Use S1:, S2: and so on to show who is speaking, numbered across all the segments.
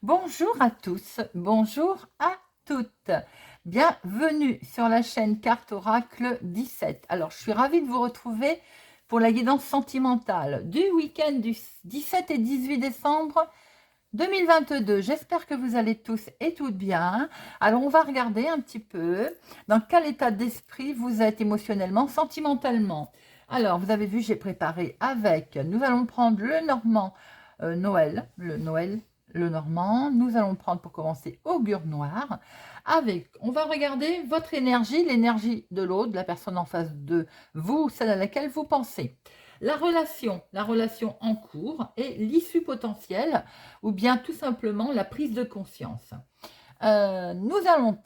S1: Bonjour à tous, bonjour à toutes. Bienvenue sur la chaîne Carte Oracle 17. Alors, je suis ravie de vous retrouver pour la guidance sentimentale du week-end du 17 et 18 décembre 2022. J'espère que vous allez tous et toutes bien. Alors, on va regarder un petit peu dans quel état d'esprit vous êtes émotionnellement, sentimentalement. Alors, vous avez vu, j'ai préparé avec, nous allons prendre le normand Noël, le normand. Nous allons prendre pour commencer Augure noir. Avec, on va regarder votre énergie, l'énergie de l'autre, de la personne en face de vous, celle à laquelle vous pensez. La relation en cours et l'issue potentielle ou bien tout simplement la prise de conscience. Nous allons,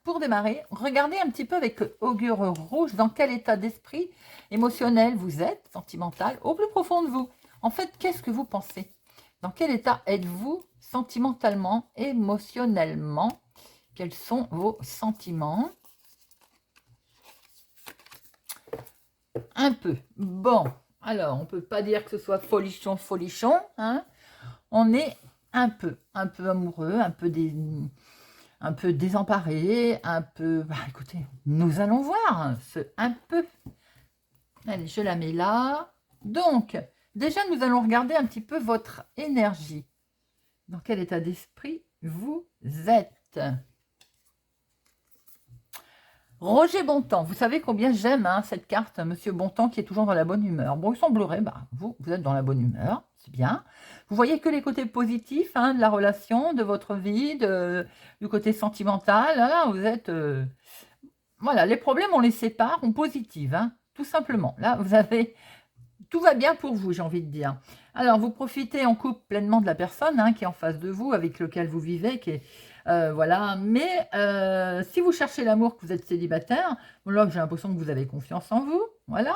S1: pour démarrer, regarder un petit peu avec Augure rouge dans quel état d'esprit émotionnel vous êtes, sentimental, au plus profond de vous. En fait, qu'est-ce que vous pensez? Dans quel état êtes-vous sentimentalement, émotionnellement? Quels sont vos sentiments? Un peu. Bon, alors, on ne peut pas dire que ce soit folichon, hein. On est un peu amoureux, un peu désemparé, un peu... Bah, écoutez, nous allons voir ce un peu. Allez, je la mets là. Donc, déjà, nous allons regarder un petit peu votre énergie. Dans quel état d'esprit vous êtes? Roger Bontemps, vous savez combien j'aime cette carte, Monsieur Bontemps qui est toujours dans la bonne humeur. Bon, il semblerait, vous êtes dans la bonne humeur, c'est bien. Vous voyez que les côtés positifs de la relation, de votre vie, du côté sentimental. Là, vous êtes... voilà, les problèmes, on les sépare en positive, tout simplement. Là, vous avez... Tout va bien pour vous, j'ai envie de dire. Alors, vous profitez en couple pleinement de la personne qui est en face de vous, avec lequel vous vivez, qui est... voilà, mais si vous cherchez l'amour, que vous êtes célibataire, là j'ai l'impression que vous avez confiance en vous, voilà,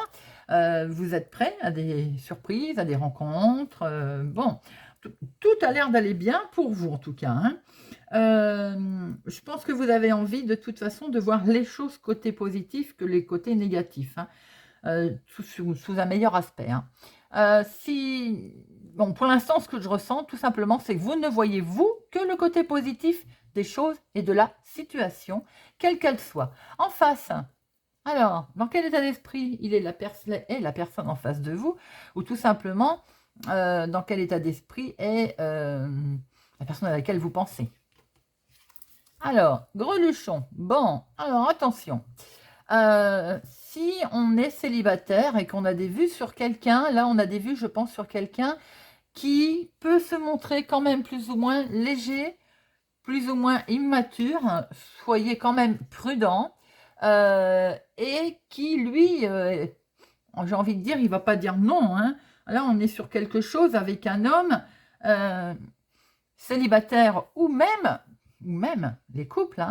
S1: vous êtes prêt à des surprises, à des rencontres, bon, tout a l'air d'aller bien pour vous en tout cas. Je pense que vous avez envie de toute façon de voir les choses côté positif que les côtés négatifs, sous un meilleur aspect. Bon, pour l'instant, ce que je ressens, tout simplement, c'est que vous ne voyez, vous, que le côté positif des choses et de la situation, quelle qu'elle soit. En face, alors, dans quel état d'esprit est la personne en face de vous, ou tout simplement, dans quel état d'esprit est la personne à laquelle vous pensez. Alors, greluchon. Bon, alors attention. Si on est célibataire et qu'on a des vues sur quelqu'un, là on a des vues, je pense, sur quelqu'un qui peut se montrer quand même plus ou moins léger, plus ou moins immature, soyez quand même prudent, et qui, lui, j'ai envie de dire, il va pas dire non. Là, on est sur quelque chose avec un homme célibataire ou même les couples,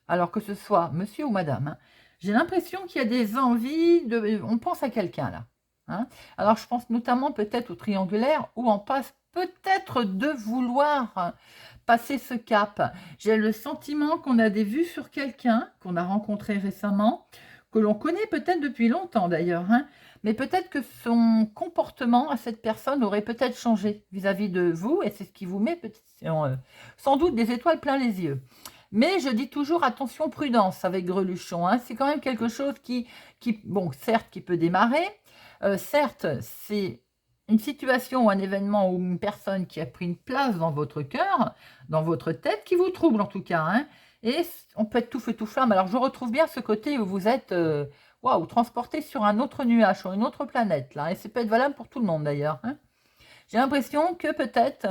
S1: alors que ce soit monsieur ou madame. J'ai l'impression qu'il y a des envies, on pense à quelqu'un là. Alors, je pense notamment peut-être au triangulaire où on passe peut-être de vouloir passer ce cap. J'ai le sentiment qu'on a des vues sur quelqu'un qu'on a rencontré récemment, que l'on connaît peut-être depuis longtemps d'ailleurs, mais peut-être que son comportement à cette personne aurait peut-être changé vis-à-vis de vous, et c'est ce qui vous met sans doute des étoiles plein les yeux. Mais je dis toujours attention, prudence avec Greluchon. C'est quand même quelque chose bon, certes, qui peut démarrer. Certes, c'est une situation ou un événement ou une personne qui a pris une place dans votre cœur, dans votre tête, qui vous trouble en tout cas. Et on peut être tout feu tout flamme. Alors je retrouve bien ce côté où vous êtes waouh, transporté sur un autre nuage, sur une autre planète. Là. Et ça peut être valable pour tout le monde d'ailleurs. J'ai l'impression que peut-être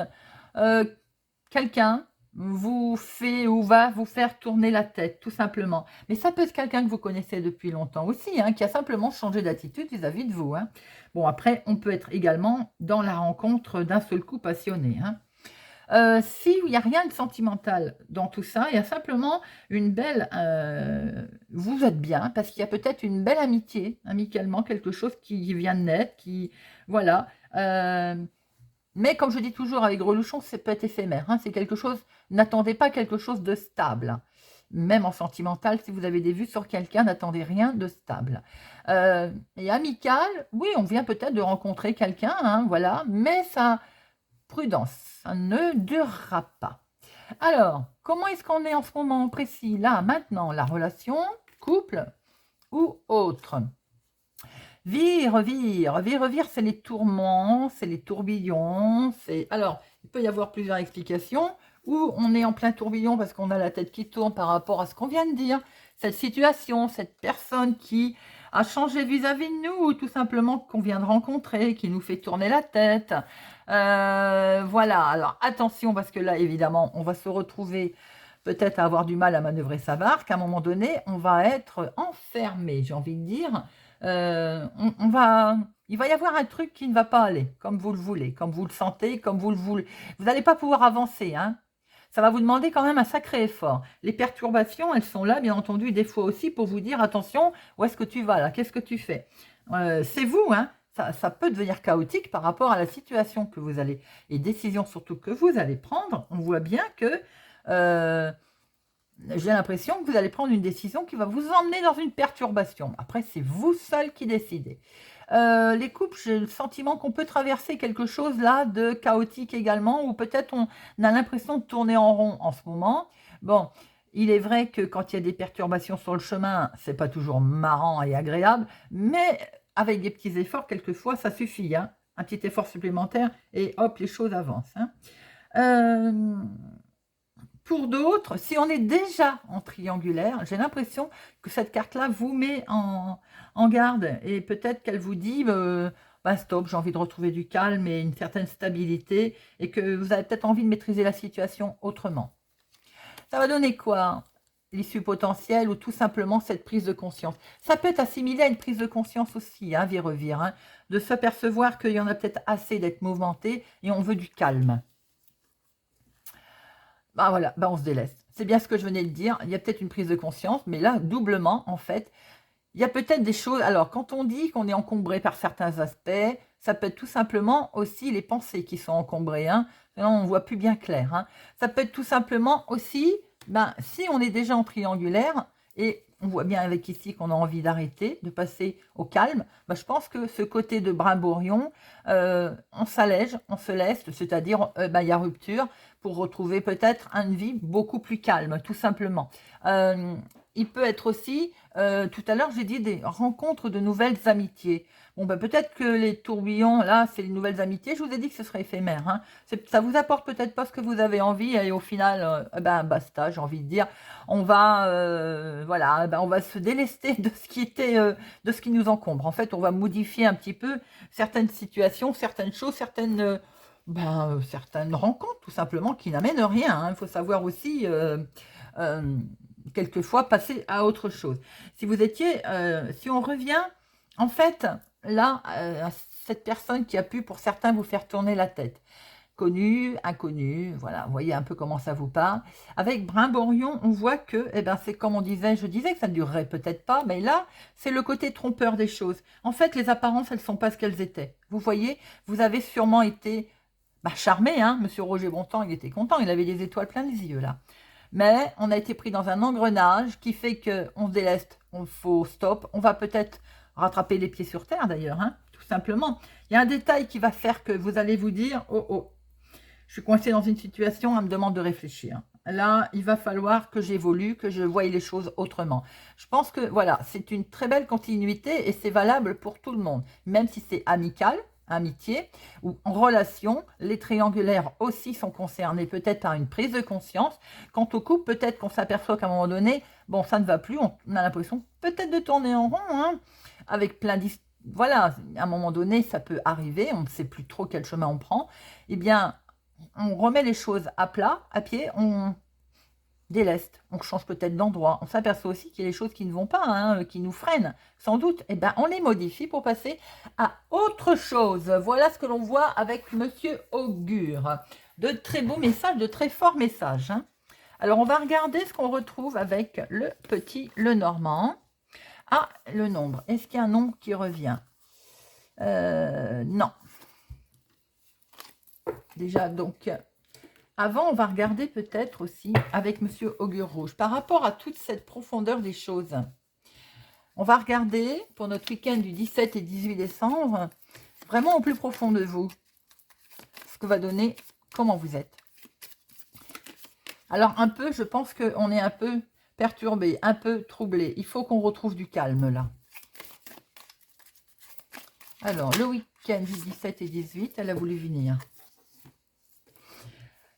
S1: quelqu'un vous fait ou va vous faire tourner la tête, tout simplement. Mais ça peut être quelqu'un que vous connaissez depuis longtemps aussi, qui a simplement changé d'attitude vis-à-vis de vous. Bon, après, on peut être également dans la rencontre d'un seul coup passionné. S'il n'y a rien de sentimental dans tout ça, il y a simplement une belle... vous êtes bien, parce qu'il y a peut-être une belle amitié, amicalement, quelque chose qui vient de naître, qui... Voilà. Mais comme je dis toujours avec Greluchon, c'est peut être éphémère. C'est quelque chose, n'attendez pas quelque chose de stable. Même en sentimental, si vous avez des vues sur quelqu'un, n'attendez rien de stable. Et amical, oui, on vient peut-être de rencontrer quelqu'un, voilà, mais ça, prudence, ça ne durera pas. Alors, comment est-ce qu'on est en ce moment précis? Là, maintenant, la relation, couple ou autre? Vire, vire, vire, vire, c'est les tourments, c'est les tourbillons, c'est... Alors, il peut y avoir plusieurs explications, ou on est en plein tourbillon parce qu'on a la tête qui tourne par rapport à ce qu'on vient de dire, cette situation, cette personne qui a changé vis-à-vis de nous, ou tout simplement qu'on vient de rencontrer, qui nous fait tourner la tête. Voilà, alors attention, parce que là, évidemment, on va se retrouver peut-être à avoir du mal à manœuvrer sa barque. À un moment donné, on va être enfermé, j'ai envie de dire. Il va y avoir un truc qui ne va pas aller, comme vous le voulez, comme vous le sentez, comme vous le voulez. Vous n'allez pas pouvoir avancer, hein. Ça va vous demander quand même un sacré effort. Les perturbations, elles sont là, bien entendu, des fois aussi pour vous dire, attention, où est-ce que tu vas là? Qu'est-ce que tu fais? C'est vous, hein. Ça peut devenir chaotique par rapport à la situation que vous allez, et décisions surtout que vous allez prendre. On voit bien que j'ai l'impression que vous allez prendre une décision qui va vous emmener dans une perturbation. Après, c'est vous seul qui décidez. Les couples, j'ai le sentiment qu'on peut traverser quelque chose là de chaotique également, ou peut-être on a l'impression de tourner en rond en ce moment. Bon, il est vrai que quand il y a des perturbations sur le chemin, c'est pas toujours marrant et agréable, mais avec des petits efforts, quelquefois, ça suffit, hein. Un petit effort supplémentaire et hop, les choses avancent, hein. Euh, pour d'autres, si on est déjà en triangulaire, j'ai l'impression que cette carte-là vous met en garde et peut-être qu'elle vous dit bah stop, j'ai envie de retrouver du calme et une certaine stabilité et que vous avez peut-être envie de maîtriser la situation autrement. Ça va donner quoi? L'issue potentielle ou tout simplement cette prise de conscience. Ça peut être assimilé à une prise de conscience aussi, hein, vire-vire, hein, de s'apercevoir qu'il y en a peut-être assez d'être mouvementé et on veut du calme. Bah voilà, bah on se délaisse. C'est bien ce que je venais de dire. Il y a peut-être une prise de conscience, mais là, doublement, en fait, il y a peut-être des choses. Alors, quand on dit qu'on est encombré par certains aspects, ça peut être tout simplement aussi les pensées qui sont encombrées, hein. Là, on ne voit plus bien clair, hein. Ça peut être tout simplement aussi, ben, si on est déjà en triangulaire, et on voit bien avec ici qu'on a envie d'arrêter, de passer au calme, ben, je pense que ce côté de brimborion, on s'allège, on se laisse, c'est-à-dire ben, il y a rupture pour retrouver peut-être une vie beaucoup plus calme, tout simplement. Il peut être aussi, tout à l'heure j'ai dit des rencontres de nouvelles amitiés. Bon, ben, peut-être que les tourbillons, là, c'est les nouvelles amitiés. Je vous ai dit que ce serait éphémère, hein. Ça vous apporte peut-être pas ce que vous avez envie et au final, ben, basta, j'ai envie de dire. On va, voilà, ben, on va se délester de ce qui était, de ce qui nous encombre. En fait, on va modifier un petit peu certaines situations, certaines choses, certaines rencontres, tout simplement, qui n'amènent rien, hein. Il faut savoir aussi, euh, quelquefois, passer à autre chose. Si vous étiez, si on revient, en fait, là, à cette personne qui a pu, pour certains, vous faire tourner la tête. Connu, inconnu, voilà, vous voyez un peu comment ça vous parle. Avec Brimborion, on voit que, eh ben, c'est comme on disait, je disais que ça ne durerait peut-être pas, mais là, c'est le côté trompeur des choses. En fait, les apparences, elles ne sont pas ce qu'elles étaient. Vous voyez, vous avez sûrement été charmé, hein, Monsieur Roger Bontemps, il était content, il avait des étoiles plein les yeux, là. Mais on a été pris dans un engrenage qui fait qu'on se déleste, on faut stop, on va peut-être rattraper les pieds sur terre d'ailleurs, hein, tout simplement. Il y a un détail qui va faire que vous allez vous dire, oh oh, je suis coincée dans une situation, elle me demande de réfléchir. Là, il va falloir que j'évolue, que je voie les choses autrement. Je pense que voilà, c'est une très belle continuité et c'est valable pour tout le monde, même si c'est amical, amitié ou en relation. Les triangulaires aussi sont concernés peut-être par une prise de conscience. Quant au couple, peut-être qu'on s'aperçoit qu'à un moment donné, bon, ça ne va plus, on a l'impression peut-être de tourner en rond, hein, avec plein d'histoires. Voilà, à un moment donné, ça peut arriver, on ne sait plus trop quel chemin on prend. Eh bien, on remet les choses à plat, à pied, on déleste, on change peut-être d'endroit. On s'aperçoit aussi qu'il y a des choses qui ne vont pas, hein, qui nous freinent, sans doute. Eh bien, on les modifie pour passer à autre chose. Voilà ce que l'on voit avec Monsieur Augure. De très beaux messages, de très forts messages, hein. Alors, on va regarder ce qu'on retrouve avec le petit Lenormand. Ah, le nombre. Est-ce qu'il y a un nombre qui revient? Non. Déjà, donc, avant, on va regarder peut-être aussi avec Monsieur Augure Rouge, par rapport à toute cette profondeur des choses. On va regarder pour notre week-end du 17 et 18 décembre, vraiment au plus profond de vous, ce que va donner comment vous êtes. Alors un peu, je pense qu'on est un peu perturbé, un peu troublé. Il faut qu'on retrouve du calme là. Alors, le week-end du 17 et 18, elle a voulu venir.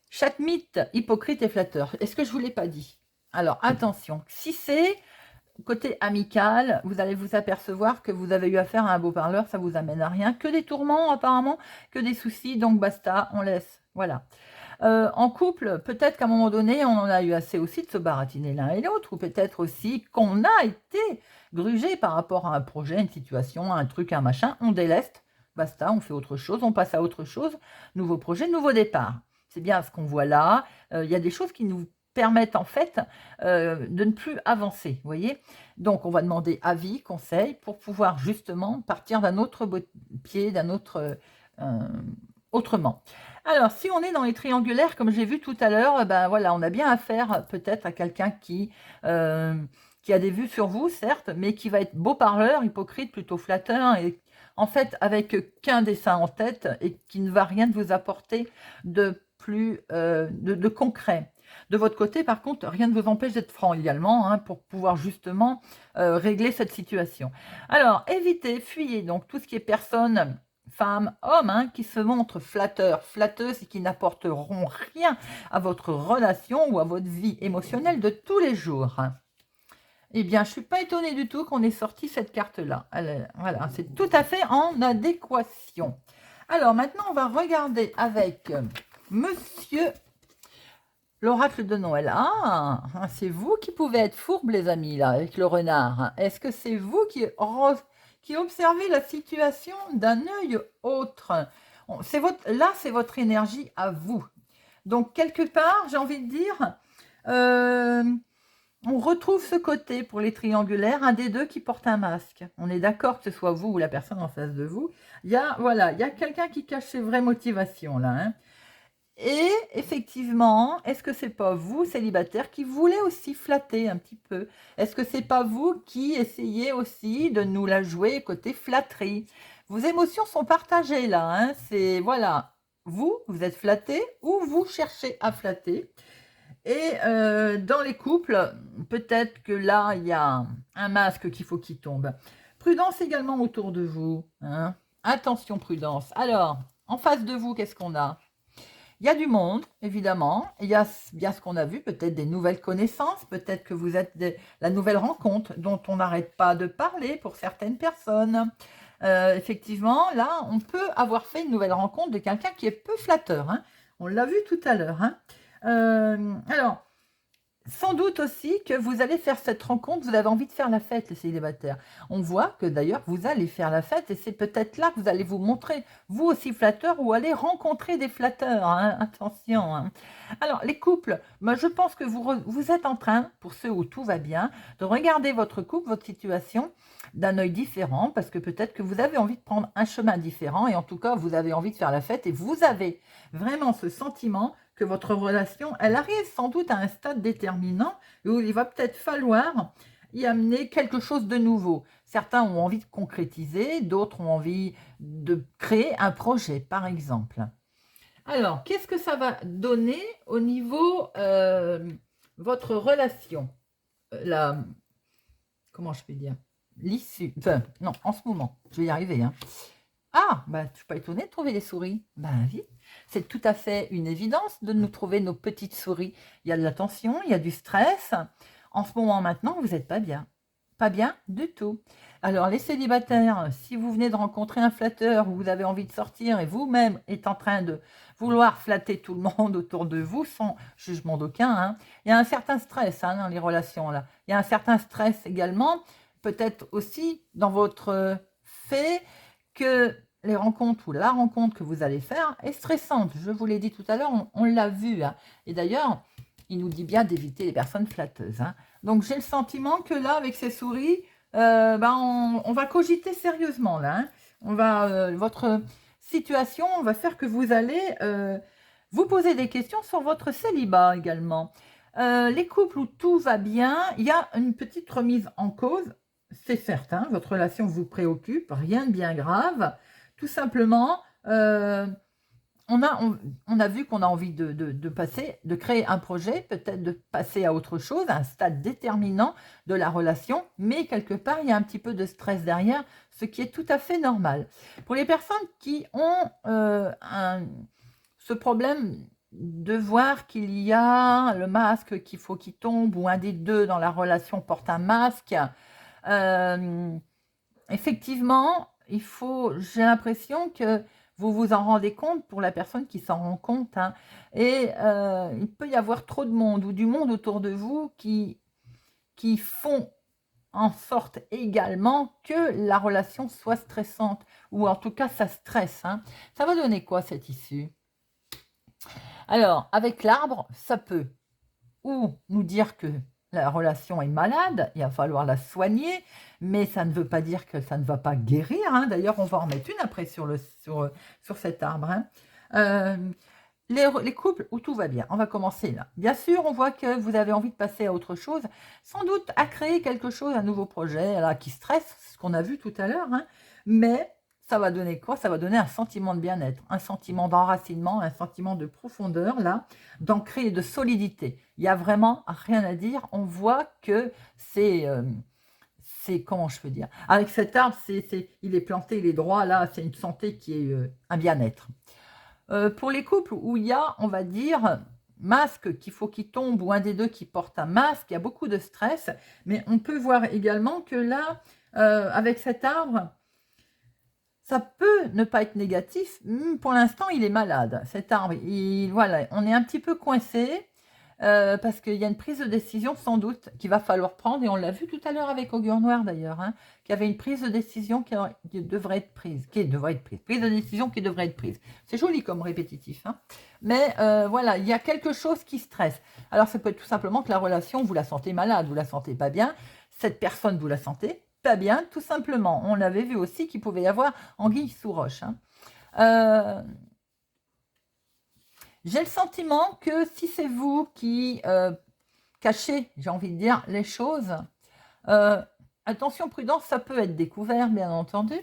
S1: Chaque mythe, hypocrite et flatteur. Est-ce que je ne vous l'ai pas dit? Alors, attention. Si c'est côté amical, vous allez vous apercevoir que vous avez eu affaire à un beau parleur, ça vous amène à rien. Que des tourments, apparemment, que des soucis. Donc, basta, on laisse. Voilà. En couple, peut-être qu'à un moment donné, on en a eu assez aussi de se baratiner l'un et l'autre, ou peut-être aussi qu'on a été grugé par rapport à un projet, une situation, un truc, un machin, on déleste, basta, on fait autre chose, on passe à autre chose, nouveau projet, nouveau départ. C'est bien ce qu'on voit là. Il y a des choses qui nous permettent en fait de ne plus avancer, vous voyez. Donc on va demander avis, conseil, pour pouvoir justement partir d'un autre pied, d'un autre autrement. Alors, si on est dans les triangulaires, comme j'ai vu tout à l'heure, ben voilà, on a bien affaire peut-être à quelqu'un qui a des vues sur vous, certes, mais qui va être beau parleur, hypocrite, plutôt flatteur, et en fait, avec qu'un dessin en tête, et qui ne va rien vous apporter de plus de concret. De votre côté, par contre, rien ne vous empêche d'être franc également, hein, pour pouvoir justement régler cette situation. Alors, évitez, fuyez donc tout ce qui est personne, femmes, hommes, hein, qui se montrent flatteurs, flatteuses et qui n'apporteront rien à votre relation ou à votre vie émotionnelle de tous les jours. Eh bien, je ne suis pas étonnée du tout qu'on ait sorti cette carte-là. Voilà, c'est tout à fait en adéquation. Alors, maintenant, on va regarder avec Monsieur l'oracle de Noël. Ah, c'est vous qui pouvez être fourbe, les amis, là, avec le renard. Est-ce que c'est vous qui observez la situation d'un œil autre? Là, c'est votre énergie à vous. Donc, quelque part, j'ai envie de dire, on retrouve ce côté pour les triangulaires, un des deux qui porte un masque. On est d'accord que ce soit vous ou la personne en face de vous. Voilà, il y a quelqu'un qui cache ses vraies motivations, là, hein. Et effectivement, est-ce que c'est pas vous, célibataire, qui voulez aussi flatter un petit peu? Est-ce que c'est pas vous qui essayez aussi de nous la jouer côté flatterie? Vos émotions sont partagées là, hein. C'est voilà, vous êtes flatté ou vous cherchez à flatter. Et dans les couples, peut-être que là, il y a un masque qu'il faut qu'il tombe. Prudence également autour de vous, hein. Attention, prudence. Alors, en face de vous, qu'est-ce qu'on a? Il y a du monde, évidemment. Il y a bien ce qu'on a vu, peut-être des nouvelles connaissances, peut-être que vous êtes la nouvelle rencontre dont on n'arrête pas de parler pour certaines personnes. Effectivement, là, on peut avoir fait une nouvelle rencontre de quelqu'un qui est peu flatteur, hein. On l'a vu tout à l'heure, hein. Alors, sans doute aussi que vous allez faire cette rencontre, vous avez envie de faire la fête, les célibataires. On voit que d'ailleurs, vous allez faire la fête et c'est peut-être là que vous allez vous montrer, vous aussi flatteur, ou aller rencontrer des flatteurs, hein. Attention, hein. Alors, les couples, moi, je pense que vous êtes en train, pour ceux où tout va bien, de regarder votre couple, votre situation, d'un œil différent, parce que peut-être que vous avez envie de prendre un chemin différent, et en tout cas, vous avez envie de faire la fête, et vous avez vraiment ce sentiment que votre relation, elle arrive sans doute à un stade déterminant où il va peut-être falloir y amener quelque chose de nouveau. Certains ont envie de concrétiser, d'autres ont envie de créer un projet, par exemple. Alors, qu'est-ce que ça va donner au niveau votre relation comment je peux dire? L'issue. Enfin, non, en ce moment, je vais y arriver, hein. Ah, bah, je ne suis pas étonnée de trouver des souris. Ben oui, c'est tout à fait une évidence de nous trouver nos petites souris. Il y a de la tension, il y a du stress. En ce moment maintenant, vous n'êtes pas bien. Pas bien du tout. Alors les célibataires, si vous venez de rencontrer un flatteur ou vous avez envie de sortir et vous-même êtes en train de vouloir flatter tout le monde autour de vous sans jugement d'aucun, hein, il y a un certain stress, hein, dans les relations là. Il y a un certain stress également, peut-être aussi dans votre fait que les rencontres ou la rencontre que vous allez faire est stressante. Je vous l'ai dit tout à l'heure, on l'a vu, hein. Et d'ailleurs, il nous dit bien d'éviter les personnes flatteuses, hein. Donc j'ai le sentiment que là, avec ces souris, on va cogiter sérieusement là, hein. Votre situation, on va faire que vous allez vous poser des questions sur votre célibat également. Les couples où tout va bien, il y a une petite remise en cause. C'est certain, votre relation vous préoccupe, rien de bien grave. Tout simplement, on a vu qu'on a envie de passer, de créer un projet, peut-être de passer à autre chose, à un stade déterminant de la relation, mais quelque part, il y a un petit peu de stress derrière, ce qui est tout à fait normal. Pour les personnes qui ont ce problème de voir qu'il y a le masque qu'il faut qu'il tombe, ou un des deux dans la relation porte un masque, effectivement, j'ai l'impression que vous vous en rendez compte pour la personne qui s'en rend compte, hein. Et il peut y avoir trop de monde ou du monde autour de vous qui font en sorte également que la relation soit stressante, ou en tout cas ça stresse, hein. Ça va donner quoi cette issue? Alors, avec l'arbre, ça peut ou nous dire que la relation est malade, il va falloir la soigner, mais ça ne veut pas dire que ça ne va pas guérir, hein. D'ailleurs, on va en mettre une après sur cet arbre, hein. Les couples où tout va bien, on va commencer là. Bien sûr, on voit que vous avez envie de passer à autre chose, sans doute à créer quelque chose, un nouveau projet là, qui stresse, ce qu'on a vu tout à l'heure, hein. Mais ça va donner quoi? Ça va donner un sentiment de bien-être, un sentiment d'enracinement, un sentiment de profondeur, là, d'ancré et de solidité. Il n'y a vraiment rien à dire. On voit que comment je peux dire? Avec cet arbre, il est planté, il est droit, là, c'est une santé qui est un bien-être. Pour les couples où il y a, on va dire, masque qu'il faut qu'il tombe, ou un des deux qui porte un masque, il y a beaucoup de stress, mais on peut voir également que là, avec cet arbre, ça peut ne pas être négatif. Pour l'instant, il est malade, cet arbre. Voilà, on est un petit peu coincé parce qu'il y a une prise de décision sans doute qu'il va falloir prendre. Et on l'a vu tout à l'heure avec Augure Noir d'ailleurs, hein, qu'il y avait une prise de décision qui devrait être prise. Prise de décision qui devrait être prise. C'est joli comme répétitif, hein. Mais voilà, il y a quelque chose qui stresse. Alors ça peut être tout simplement que la relation, vous la sentez malade, vous la sentez pas bien. Cette personne, vous la sentez pas bien, tout simplement. On avait vu aussi qu'il pouvait y avoir anguille sous roche, hein. J'ai le sentiment que si c'est vous qui cachez, j'ai envie de dire, les choses, attention, prudence, ça peut être découvert, bien entendu.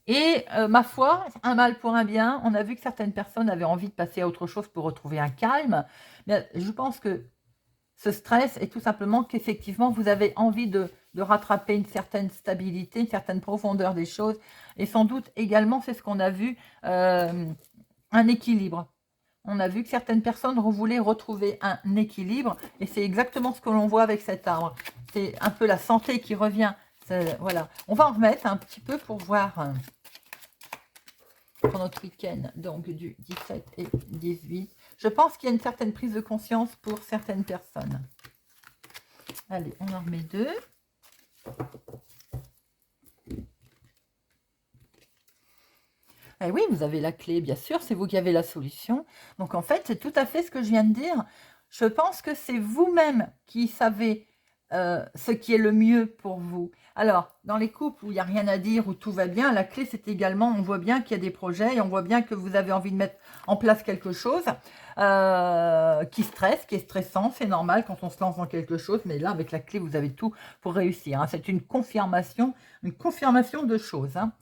S1: Et ma foi, un mal pour un bien, on a vu que certaines personnes avaient envie de passer à autre chose pour retrouver un calme. Mais je pense que ce stress est tout simplement qu'effectivement, vous avez envie de rattraper une certaine stabilité, une certaine profondeur des choses. Et sans doute également, c'est ce qu'on a vu, un équilibre. On a vu que certaines personnes voulaient retrouver un équilibre. Et c'est exactement ce que l'on voit avec cet arbre. C'est un peu la santé qui revient. Voilà. On va en remettre un petit peu pour voir pour notre week-end, donc du 17 et 18. Je pense qu'il y a une certaine prise de conscience pour certaines personnes. Allez, on en remet deux. Et oui, vous avez la clé, bien sûr, c'est vous qui avez la solution. Donc en fait, c'est tout à fait ce que je viens de dire. Je pense que c'est vous-même qui savez ce qui est le mieux pour vous. Alors, dans les couples où il n'y a rien à dire, où tout va bien, la clé, c'est également, on voit bien qu'il y a des projets et on voit bien que vous avez envie de mettre en place quelque chose qui stresse, qui est stressant. C'est normal quand on se lance dans quelque chose, mais là, avec la clé, vous avez tout pour réussir, hein. C'est une confirmation de choses, hein.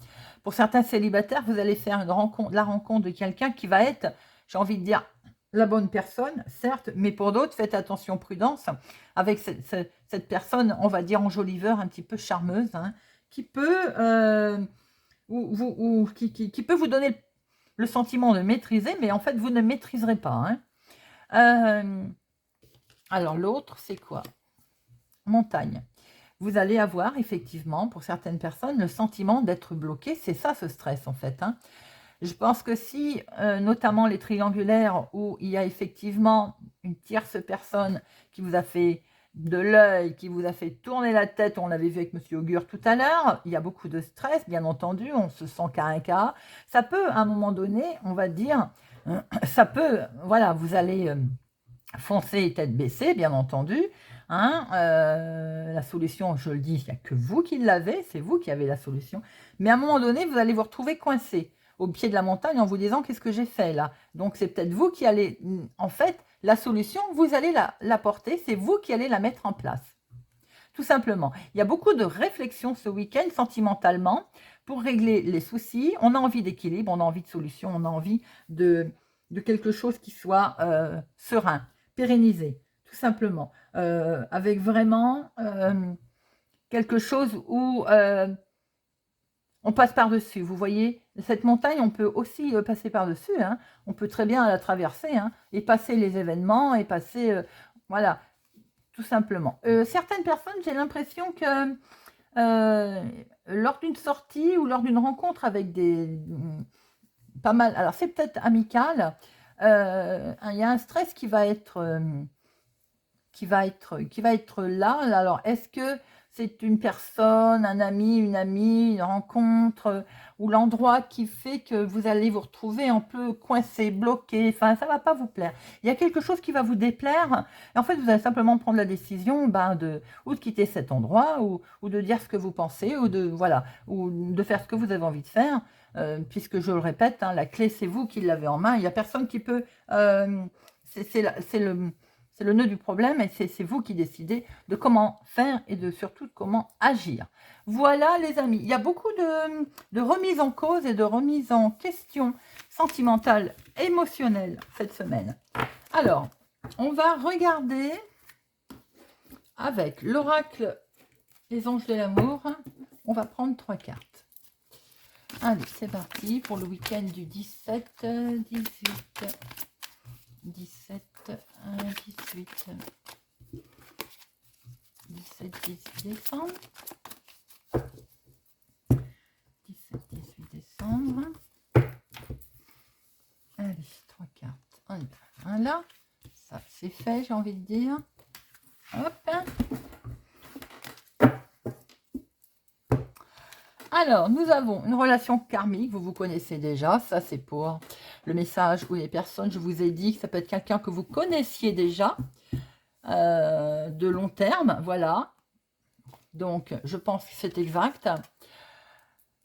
S1: Pour certains célibataires, vous allez faire la rencontre de quelqu'un qui va être, j'ai envie de dire, la bonne personne, certes, mais pour d'autres, faites attention, prudence, avec cette personne, on va dire, enjoliveur, un petit peu charmeuse, hein, qui peut qui peut vous donner le sentiment de maîtriser, mais en fait, vous ne maîtriserez pas, hein. Alors, l'autre, c'est quoi? Montagne. Vous allez avoir, effectivement, pour certaines personnes, le sentiment d'être bloqué. C'est ça, ce stress, en fait, hein. Je pense que si, notamment les triangulaires, où il y a effectivement une tierce personne qui vous a fait de l'œil, qui vous a fait tourner la tête, on l'avait vu avec Monsieur Augure tout à l'heure, il y a beaucoup de stress, bien entendu, on se sent qu'à un cas. Ça peut, à un moment donné, on va dire, ça peut, voilà, vous allez foncer tête baissée, bien entendu, hein, la solution, je le dis, il n'y a que vous qui l'avez, c'est vous qui avez la solution. Mais à un moment donné, vous allez vous retrouver coincé au pied de la montagne en vous disant qu'est-ce que j'ai fait là. Donc c'est peut-être vous qui allez, en fait, la solution, vous allez la porter, c'est vous qui allez la mettre en place. tout simplement. Il y a beaucoup de réflexions ce week-end sentimentalement pour régler les soucis. On a envie d'équilibre, on a envie de solution, on a envie de quelque chose qui soit serein, pérennisé, tout simplement. Avec vraiment quelque chose où on passe par-dessus. Vous voyez, cette montagne, on peut aussi passer par-dessus. Hein. On peut très bien la traverser hein, et passer les événements et passer... voilà, tout simplement. Certaines personnes, j'ai l'impression que lors d'une sortie ou lors d'une rencontre avec des... pas mal... Alors, c'est peut-être amical. Il y a un stress qui va être... qui va être là. Alors, est-ce que c'est une personne, un ami, une amie, une rencontre, ou l'endroit qui fait que vous allez vous retrouver un peu coincé, bloqué, enfin, ça ne va pas vous plaire. Il y a quelque chose qui va vous déplaire, et en fait, vous allez simplement prendre la décision ou de quitter cet endroit, ou de dire ce que vous pensez, ou de faire ce que vous avez envie de faire, puisque je le répète, hein, la clé, c'est vous qui l'avez en main, il n'y a personne qui peut... c'est le nœud du problème et c'est vous qui décidez de comment faire et surtout de comment agir. Voilà les amis, il y a beaucoup de remises en cause et de remises en question sentimentales, émotionnelles cette semaine. Alors, on va regarder avec l'oracle Les Anges de l'amour. On va prendre 3 cartes. Allez, c'est parti pour le week-end du 17, 18, 17, 18, 18 décembre. 18 décembre. Allez, 3 cartes. On y va. Voilà, ça c'est fait, j'ai envie de dire. Hop. Alors, nous avons une relation karmique, vous vous connaissez déjà, ça c'est pour le message où les personnes, je vous ai dit que ça peut être quelqu'un que vous connaissiez déjà, de long terme, voilà. Donc, je pense que c'est exact.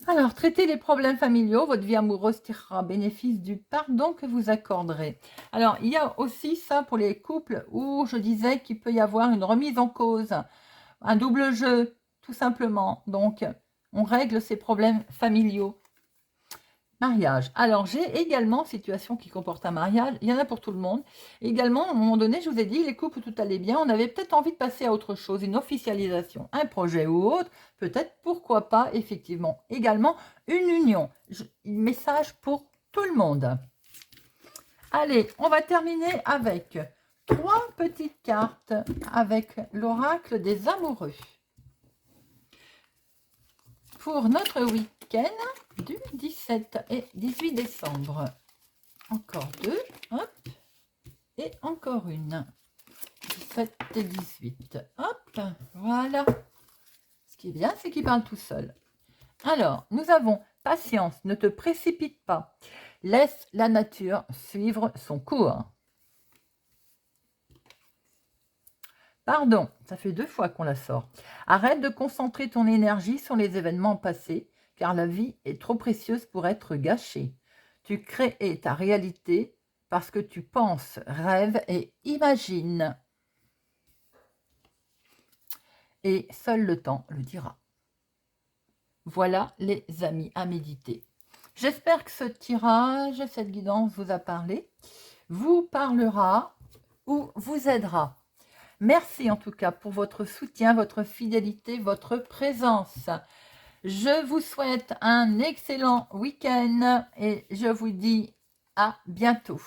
S1: Alors, traitez les problèmes familiaux, votre vie amoureuse tirera bénéfice du pardon que vous accorderez. Alors, il y a aussi ça pour les couples où je disais qu'il peut y avoir une remise en cause, un double jeu, tout simplement. Donc, on règle ces problèmes familiaux. Mariage. Alors, j'ai également situation qui comporte un mariage. Il y en a pour tout le monde. Également, à un moment donné, je vous ai dit, les couples où tout allait bien, on avait peut-être envie de passer à autre chose, une officialisation, un projet ou autre. Peut-être, pourquoi pas, effectivement. Également, une union. Message pour tout le monde. Allez, on va terminer avec 3 petites cartes avec l'oracle des amoureux. Pour notre week-end du 17 et 18 décembre. Encore 2, hop, et encore une. 17 et 18, hop, voilà. Ce qui est bien, c'est qu'il parle tout seul. Alors, nous avons patience, ne te précipite pas. Laisse la nature suivre son cours. Pardon, ça fait 2 fois qu'on la sort. Arrête de concentrer ton énergie sur les événements passés, car la vie est trop précieuse pour être gâchée. Tu crées ta réalité parce que tu penses, rêves et imagines. Et seul le temps le dira. Voilà les amis à méditer. J'espère que ce tirage, cette guidance vous a parlé, vous parlera ou vous aidera. Merci en tout cas pour votre soutien, votre fidélité, votre présence. Je vous souhaite un excellent week-end et je vous dis à bientôt.